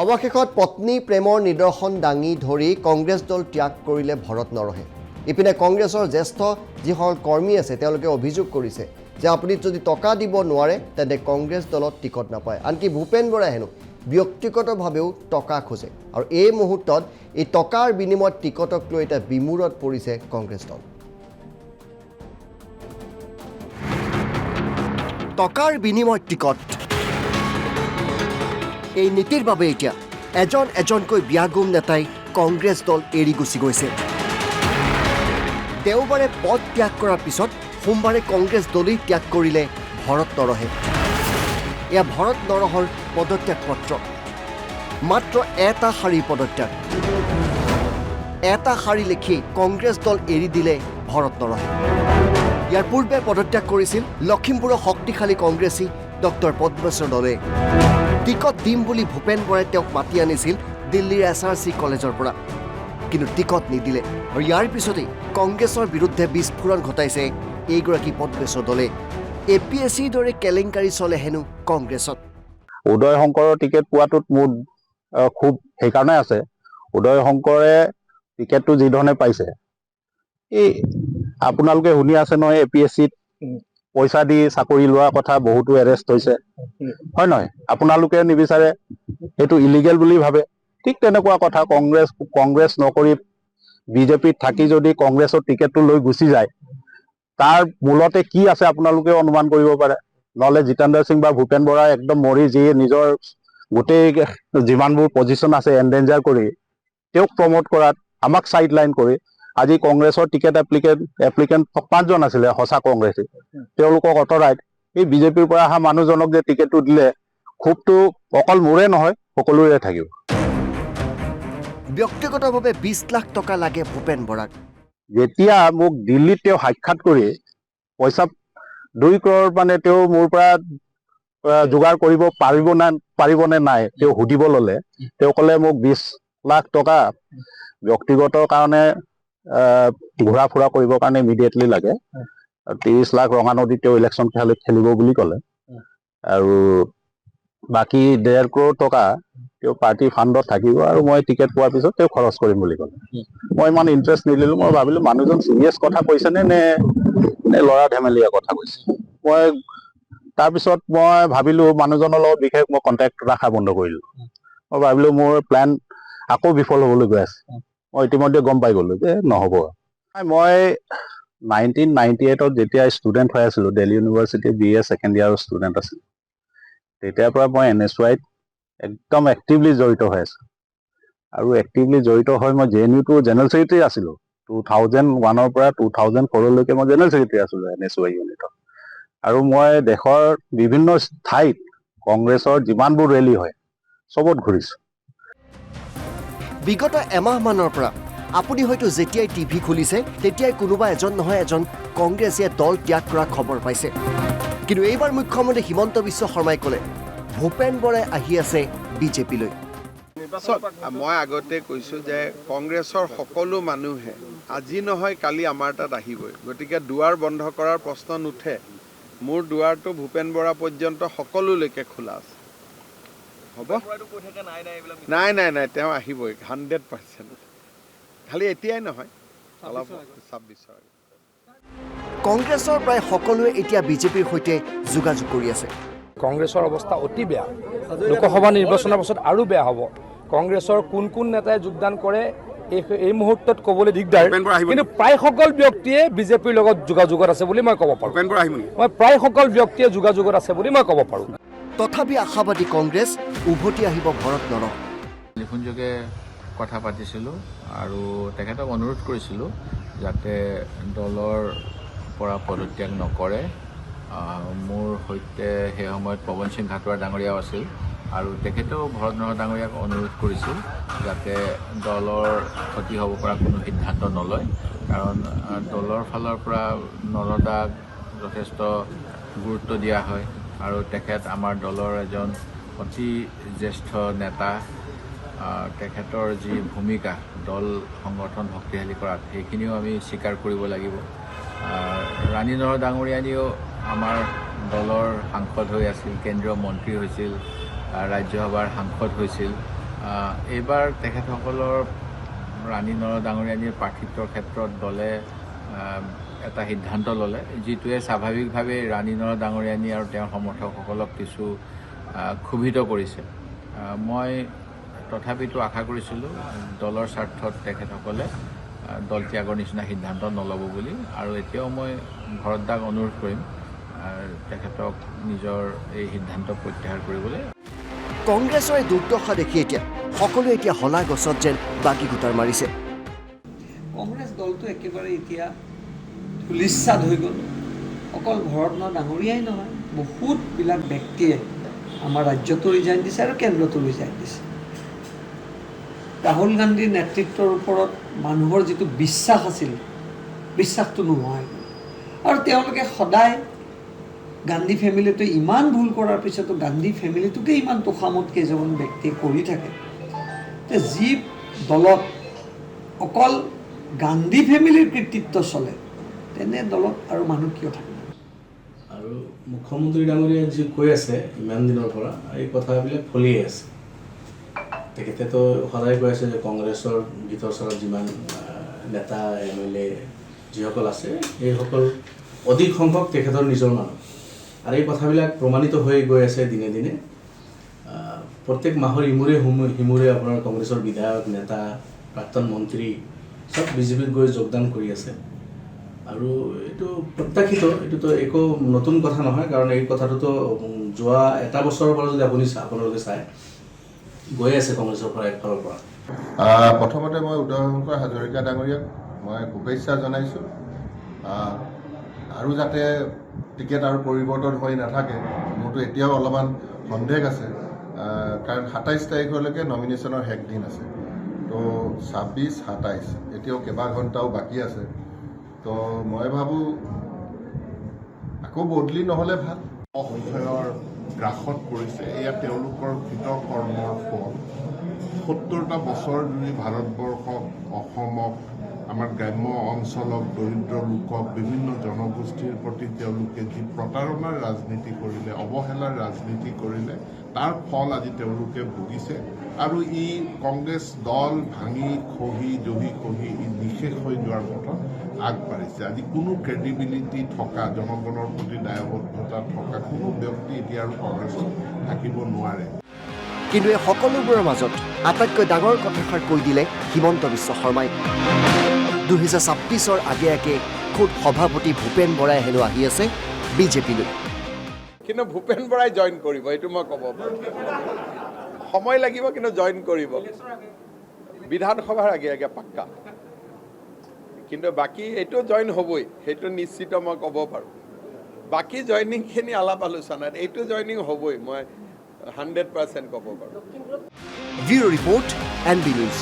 অৱশেষত পত্নী প্ৰেমৰ নিদৰ্শন দাঙি ধৰি কংগ্ৰেছ দল ত্যাগ কৰিলে ভৰত নৰহে। ইপিনে কংগ্ৰেছৰ জ্যেষ্ঠ যিসকল কৰ্মী আছে তেওঁলোকে অভিযোগ কৰিছে যে আপুনি যদি টকা দিব নোৱাৰে তেন্তে কংগ্ৰেছ দলত টিকট নাপায়। আনকি ভূপেন বৰাই হেনো ব্যক্তিগতভাৱেও টকা খোজে আৰু এই মুহূৰ্তত এই টকাৰ বিনিময়ত টিকটক লৈ এটা বিমূৰত পৰিছে কংগ্ৰেছ দল। টকাৰ বিনিময়ত টিকট, এই নীতিৰ বাবে এতিয়া এজন এজনকৈ বিয়াগুম নেতাই কংগ্ৰেছ দল এৰি গুচি গৈছে। দেওবাৰে পদ ত্যাগ কৰাৰ পিছত সোমবাৰে কংগ্ৰেছ দলেই ত্যাগ কৰিলে ভৰত নৰহে। এয়া ভৰত নৰহৰ পদত্যাগ পত্ৰ। মাত্ৰ এটা শাৰী পদত্যাগ, এটা শাৰী লিখি কংগ্ৰেছ দল এৰি দিলে ভৰত নৰহে। ইয়াৰ পূৰ্বে পদত্যাগ কৰিছিল লখিমপুৰৰ শক্তিশালী কংগ্ৰেছী ডক্টৰ পদ্মেশ্বৰ দলে। টিকট দিম বুলি ভূপেন বৰাই তেওঁক মাতি আনিছিল দিল্লীৰ SRC কলেজৰ পৰা, কিন্তু টিকট নিদিলে আৰু ইয়াৰ পিছতেই কংগ্ৰেছৰ বিৰুদ্ধে বিস্ফোৰণ ঘটাইছে এইগৰাকী পদ্মেশ্বৰ দলে। APSCৰ দৰে কেলেংকাৰী চলে হেনো কংগ্ৰেছত। উদয় শংকৰৰ টিকেট পোৱাটোত মোৰ খুব সেইকাৰণে আছে, উদয় শংকৰে টিকেটটো যি ধৰণে পাইছে, এই আপোনালোকে শুনি আছে নহয় APSCত পইচা দি চাকৰি লোৱা কথা বহুতো এৰেষ্ট হৈছে, হয় নহয়? আপোনালোকে নিবিচাৰে, সেইটো ইলিগেল বুলি ভাবে। ঠিক তেনেকুৱা কথা, কংগ্ৰেছ নকৰি বিজেপিত থাকি যদি কংগ্ৰেছৰ টিকেটটো লৈ গুচি যায়, তাৰ মূলতে কি আছে আপোনালোকে অনুমান কৰিব পাৰে। নহ'লে জিতেন্দ্ৰ সিং বা ভূপেন বৰাই একদম মৰি যি নিজৰ গোটেই যিমানবোৰ পজিশ্যন আছে এনডেঞ্জাৰ কৰি তেওঁক প্ৰমোট কৰাত, আমাক চাইড লাইন কৰি আজি কংগ্ৰেছৰ টিকেট এপ্লিকেণ্ট 5জন আছিলে সঁচা কংগ্ৰেছী, তেওঁলোকক আঁতৰাই এই বিজেপিৰ পৰা অহা মানুহজনক যে টিকেটটো দিলে, ক্ষোভটো অকল মোৰে নহয় সকলোৰে থাকিব। ব্যক্তিগতভাৱে 20 লাখ টকা লাগে ভূপেন বৰাক। যেতিয়া মোক দিল্লীত তেওঁ সাক্ষাৎ কৰি পইচা 2 crore মানে তেওঁ মোৰ পৰা যোগাৰ কৰিব পাৰিবনে নাই তেওঁ সুধিব ল'লে, তেওঁ ক'লে মোক 20 লাখ টকা ব্যক্তিগত কাৰণে ঘূৰা ফুৰা কৰিবৰ কাৰণে ইমিডিয়েটলি লাগে, 30 লাখ ৰঙানদীত তেওঁ ইলেকশ্যন খেলিব বুলি ক'লে, আৰু বাকী 1.5 crore টকা তেওঁ পাৰ্টি ফাণ্ডত থাকিব আৰু মই টিকেট পোৱাৰ পিছত তেওঁ খৰচ কৰিম বুলি ক'লে। মই ইমান ইণ্টাৰেষ্ট নিদিলোঁ, মই ভাবিলোঁ মানুহজন চিৰিয়াছ কথা কৈছেনে নে ল'ৰা ধেমেলীয়া কথা কৈছে। মই তাৰপিছত মই ভাবিলোঁ মানুহজনৰ লগত বিশেষ মই কণ্টেক্ট ৰখা বন্ধ কৰিলোঁ। মই ভাবিলোঁ মোৰ প্লেন আকৌ বিফল হ'বলৈ গৈ আছে। মই ইতিমধ্যে গম পাই গ'লোঁ যে নহ'ব। মই 1998ত যেতিয়া ষ্টুডেণ্ট হৈ আছিলোঁ, দিল্লী ইউনিভাৰ্চিটিৰ BA ছেকেণ্ড ইয়াৰৰ ষ্টুডেণ্ট আছিলোঁ, তেতিয়াৰ পৰা মই NSYত একদম এক্টিভলি জড়িত হৈ আছোঁ। আৰু এক্টিভলি জড়িত হৈ মই JNUটো জেনেৰেল ছেক্ৰেটাৰী আছিলোঁ। 2001ৰ পৰা 2004লৈকে মই জেনেৰেল ছেক্ৰেটাৰী আছিলোঁ NSY ইউনিটত। আৰু মই দেশৰ বিভিন্ন ঠাইত কংগ্ৰেছৰ যিমানবোৰ ৰেলী হয় চবত ঘূৰিছোঁ। বিগত এমাহমানৰ পৰা আপুনি হয়তো যেতিয়াই TV খুলিছে তেতিয়াই কোনোবা এজন নহয় এজন কংগ্ৰেছীয়ে দল ত্যাগ কৰা খবৰ পাইছে। কিন্তু এইবাৰ মুখ্যমন্ত্ৰী হিমন্ত বিশ্ব শৰ্মাই ক'লে ভূপেন বৰাই আহি আছে বিজেপিলৈ। মই আগতে কৈছোঁ যে কংগ্ৰেছৰ সকলো মানুহে আজি নহয় কালি আমাৰ তাত আহিবই, গতিকে দুৱাৰ বন্ধ কৰাৰ প্ৰশ্ন নুঠে। মোৰ দুৱাৰটো ভূপেন বৰা পৰ্যন্ত সকলোলৈকে খোলা আছে। হ'ব, নাই তেওঁ আহিবই 100%। খালি এতিয়াই নহয়, অলপ 26 কংগ্ৰেছৰ প্ৰায় সকলোৱে এতিয়া বিজেপিৰ সৈতে যোগাযোগ কৰি আছে। কংগ্ৰেছৰ অৱস্থা অতি বেয়া, লোকসভা নিৰ্বাচনৰ পাছত আৰু বেয়া হ'ব। কংগ্ৰেছৰ কোন কোন নেতাই যোগদান কৰে এই মুহূৰ্তত ক'বলৈ দিগদাৰ, কিন্তু প্ৰায় সকল ব্যক্তিয়ে বিজেপিৰ লগত যোগাযোগত আছে বুলি মই ক'ব পাৰোঁ। মই প্ৰায় সকল ব্যক্তিয়ে যোগাযোগত আছে বুলি মই ক'ব পাৰোঁ। তথাপি আশাবাদী কংগ্ৰেছ, উভতি আহিব ভৰত নৰহ। টেলিফোনযোগে কথা পাতিছিলোঁ আৰু তেখেতক অনুৰোধ কৰিছিলোঁ যাতে দলৰ পৰা পদত্যাগ নকৰে। মোৰ সৈতে সেই সময়ত পৱন সিং ঘাটোৱাৰ ডাঙৰীয়াও আছিল আৰু তেখেতেও ভৰত নৰহ ডাঙৰীয়াক অনুৰোধ কৰিছিল যাতে দলৰ ক্ষতি হ'ব পৰা কোনো সিদ্ধান্ত নলয়, কাৰণ দলৰ ফালৰ পৰা নৰদাক যথেষ্ট গুৰুত্ব দিয়া হয় আৰু তেখেত আমাৰ দলৰ এজন অতি জ্যেষ্ঠ নেতা। তেখেতৰ যি ভূমিকা দল সংগঠন শক্তিশালী কৰাত, সেইখিনিও আমি স্বীকাৰ কৰিব লাগিব। ৰাণী নৰহ ডাঙৰীয়ানীও আমাৰ দলৰ সাংসদ হৈ আছিল, কেন্দ্ৰীয় মন্ত্ৰী হৈছিল, ৰাজ্যসভাৰ সাংসদ হৈছিল এইবাৰ তেখেতসকলৰ ৰাণী নৰদাঙৰীয়ানীৰ প্ৰাৰ্থিত্বৰ ক্ষেত্ৰত দলে এটা সিদ্ধান্ত ল'লে, যিটোৱে স্বাভাৱিকভাৱে ৰাণী নৰদাঙৰীয়ানী আৰু তেওঁৰ সমৰ্থকসকলক কিছু ক্ষোভিত কৰিছে। মই তথাপিতো আশা কৰিছিলোঁ দলৰ স্বাৰ্থত তেখেতসকলে দল ত্যাগৰ নিচিনা সিদ্ধান্ত নল'ব বুলি, আৰু এতিয়াও মই ভৰত দাক অনুৰোধ কৰিম তেখেতক নিজৰ এই সিদ্ধান্ত প্ৰত্যাহাৰ কৰিবলৈ। কংগ্ৰেছৰ এই দুৰ্দশা দেখি এতিয়া সকলোৱে এতিয়া হলা গছত যেন বাকী গোটাৰ মাৰিছে। কংগ্ৰেছ দলটো একেবাৰে এতিয়া ধূলিসাৎ হৈ গ'ল। অকল ভৰত নৰদাঙৰীয়াই নহয়, বহুতবিলাক ব্যক্তিয়ে আমাৰ ৰাজ্যতো ৰিজাইন দিছে আৰু কেন্দ্ৰতো ৰিজাইন দিছে। ৰাহুল গান্ধীৰ নেতৃত্বৰ ওপৰত মানুহৰ যিটো বিশ্বাস আছিল, বিশ্বাসটো নোহোৱা হৈ গ'ল। আৰু তেওঁলোকে সদায় গান্ধী ফেমিলিটো ইমান ভুল কৰাৰ পিছতো গান্ধী ফেমিলিটোকে ইমান তোষামত কেইজনমান ব্যক্তিয়ে কৰি থাকে যে যি দলত অকল গান্ধী ফেমিলিৰ কৃতিত্ব চলে, তেনে দলত আৰু মানুহ কিয় থাকে? আৰু মুখ্যমন্ত্ৰী ডাঙৰীয়াই যি কৈ আছে ইমান দিনৰ পৰা, এই কথাবিলাক ফলিয়ে আছে। তেখেতেতো সদায় কৈ আছে যে কংগ্ৰেছৰ ভিতৰ চৰত যিমান নেতা MLA যিসকল আছে, এইসকল অধিক সংখ্যক তেখেতৰ নিজৰ মানুহ। আৰু এই কথাবিলাক প্ৰমাণিত হৈ গৈ আছে দিনে দিনে। প্ৰত্যেক মাহৰ ইমূৰে আপোনাৰ কংগ্ৰেছৰ বিধায়ক, নেতা, প্ৰাক্তন মন্ত্ৰী চব বিজেপিত গৈ যোগদান কৰি আছে। আৰু এইটো প্ৰত্যাশিত, এইটোতো একো নতুন কথা নহয়, কাৰণ এই কথাটোতো যোৱা এটা বছৰৰ পৰা যদি আপোনালোকে চায় গৈ আছে কংগ্ৰেছৰ পৰা একফালৰ পৰা। প্ৰথমতে মই উদয়শংকৰ হাজৰিকা ডাঙৰীয়াক মই শুভেচ্ছা জনাইছোঁ। আৰু যাতে টিকেট আৰু পৰিৱৰ্তন হৈ নাথাকে, মোৰতো এতিয়াও অলপমান সন্দেহ আছে, কাৰণ 27 তাৰিখলৈকে নমিনেশ্যনৰ শেষ দিন আছে। তো 26, 27 এতিয়াও কেইবা ঘণ্টাও বাকী আছে। তো মই ভাবোঁ আকৌ বদলি নহ'লে ভাল। অসংখ্যৰ গ্ৰাসত পৰিছে, এয়া তেওঁলোকৰ কৃতকৰ্মৰ ফল। 70টা বছৰ জুৰি ভাৰতবৰ্ষক, অসমক, আমাৰ গ্ৰাম্য অঞ্চলক, দৰিদ্ৰ লোকক, বিভিন্ন জনগোষ্ঠীৰ প্ৰতি তেওঁলোকে যি প্ৰতাৰণাৰ ৰাজনীতি কৰিলে, অৱহেলাৰ ৰাজনীতি কৰিলে, তাৰ ফল আজি তেওঁলোকে ভুগিছে। আৰু ই কংগ্ৰেছ দল ভাঙি খহি ই নিশেষ হৈ যোৱাৰ পথত আগবাঢ়িছে। আজি কোনো ক্ৰেডিবিলিটি থকা, জনগণৰ প্ৰতি দায়বদ্ধতা থকা কোনো ব্যক্তি এতিয়া আৰু কংগ্ৰেছত থাকিব নোৱাৰে। কিন্তু এই সকলোবোৰৰ মাজত আটাইতকৈ ডাঙৰ কথাষাৰ কৈ দিলে হিমন্ত বিশ্ব শৰ্মাই। 2026ৰ আগে খোদ সভাপতি ভূপেন বৰাই হেনো আহি আছে বিজেপিলৈ। কিন্তু ভূপেন বৰাই জইন কৰিব, এইটো মই ক'ব পাৰোঁ। সময় লাগিব, কিন্তু জইন কৰিব। বিধানসভাৰ আগে পাক্কা। কিন্তু বাকী এইটো জইন হ'বই, সেইটো নিশ্চিত মই ক'ব পাৰোঁ। বাকী জইনিংখিনি আলাপ আলোচনাত এইটো জইনিং হ'বই, মই 100% ক'ব পাৰোঁ। Bureau report NB news.